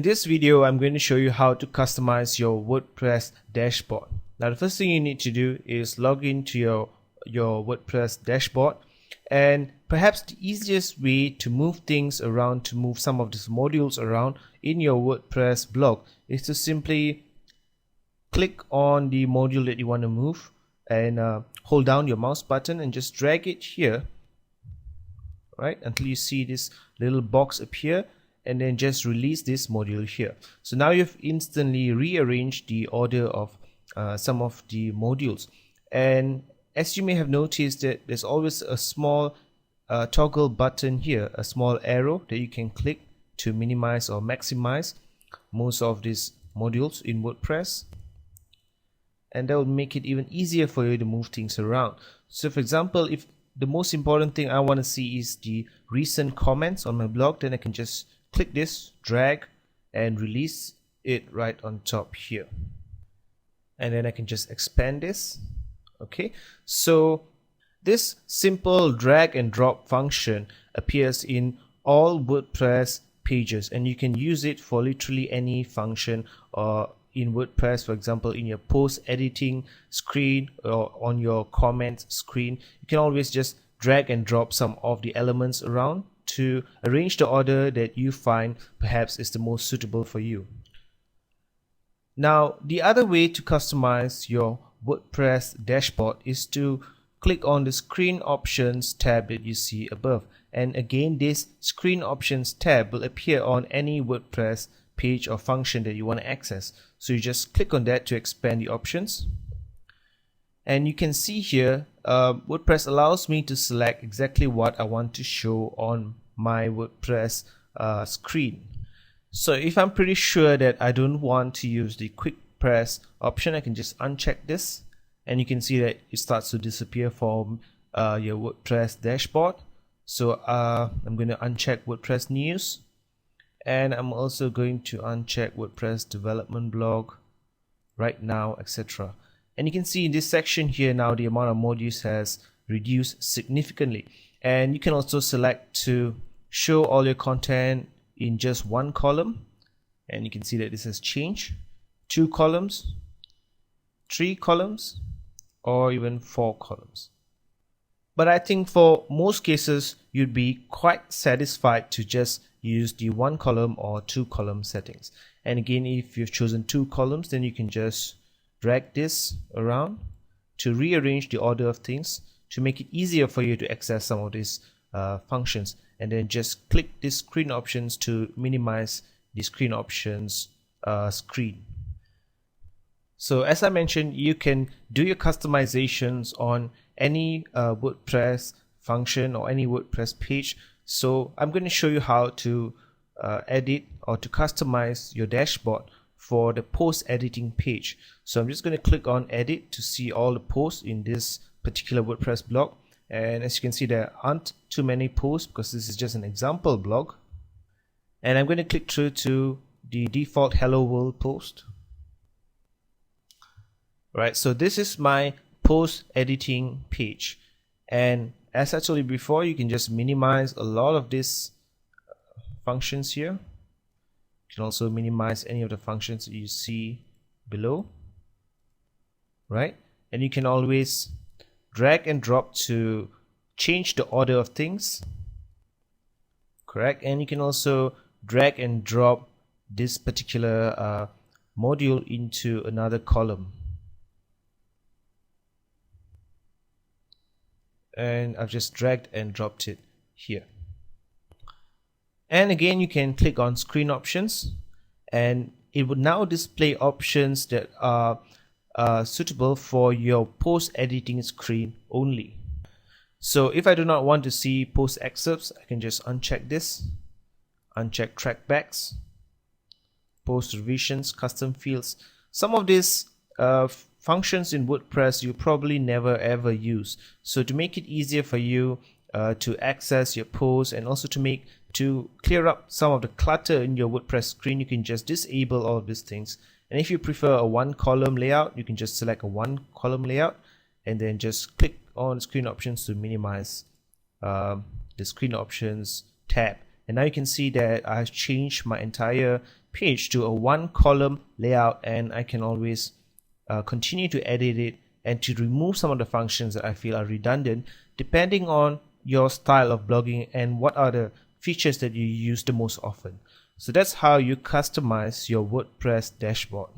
In this video, I'm going to show you how to customize your WordPress dashboard. Now, the first thing you need to do is log into your WordPress dashboard, and perhaps the easiest way to move things around, to move some of these modules around in your WordPress blog, is to simply click on the module that you want to move and hold down your mouse button and just drag it here, right, until you see this little box appear, and then just release this module here. So now you've instantly rearranged the order of some of the modules. And as you may have noticed, that there's always a small toggle button here, a small arrow that you can click to minimize or maximize most of these modules in WordPress. And that will make it even easier for you to move things around. So for example, if the most important thing I want to see is the recent comments on my blog, then I can just click this, drag, and release it right on top here. And then I can just expand this. Okay, so this simple drag and drop function appears in all WordPress pages, and you can use it for literally any function or in WordPress, for example, in your post editing screen or on your comments screen. You can always just drag and drop some of the elements around to arrange the order that you find perhaps is the most suitable for you. Now, the other way to customize your WordPress dashboard is to click on the screen options tab that you see above. And again, this screen options tab will appear on any WordPress page or function that you want to access. So you just click on that to expand the options. And you can see here, WordPress allows me to select exactly what I want to show on my WordPress screen. So if I'm pretty sure that I don't want to use the quick press option, I can just uncheck this, and you can see that it starts to disappear from your WordPress dashboard. So I'm going to uncheck WordPress news, and I'm also going to uncheck WordPress development blog, right now, etc. And you can see in this section here now the amount of modules has reduced significantly. And you can also select to show all your content in just one column, and you can see that this has changed. 2 columns, 3 columns, or even 4 columns. But I think for most cases you'd be quite satisfied to just use the 1 column or 2 column settings. And again, if you've chosen 2 columns, then you can just drag this around to rearrange the order of things to make it easier for you to access some of these functions, and then just click this screen options to minimize the screen options screen. So as I mentioned, you can do your customizations on any WordPress function or any WordPress page. So I'm going to show you how to edit or to customize your dashboard for the post editing page. So I'm just going to click on edit to see all the posts in this particular WordPress blog. And as you can see, there aren't too many posts because this is just an example blog. And I'm going to click through to the default Hello World post. Right, so this is my post editing page. And as I told you before, you can just minimize a lot of these functions here. You can also minimize any of the functions that you see below. Right, and you can always drag and drop to change the order of things, correct? And you can also drag and drop this particular module into another column. And I've just dragged and dropped it here. And again, you can click on screen options, and it would now display options that are suitable for your post editing screen only. So if I do not want to see post excerpts, I can just uncheck this, uncheck trackbacks, post revisions, custom fields. Some of these functions in WordPress you probably never ever use. So to make it easier for you to access your posts, and also to clear up some of the clutter in your WordPress screen, you can just disable all of these things. And if you prefer a 1 column layout, you can just select a 1 column layout and then just click on screen options to minimize the screen options tab, And now you can see that I've changed my entire page to a one column layout, and I can always continue to edit it and to remove some of the functions that I feel are redundant depending on your style of blogging and what are the features that you use the most often. So that's how you customize your WordPress dashboard.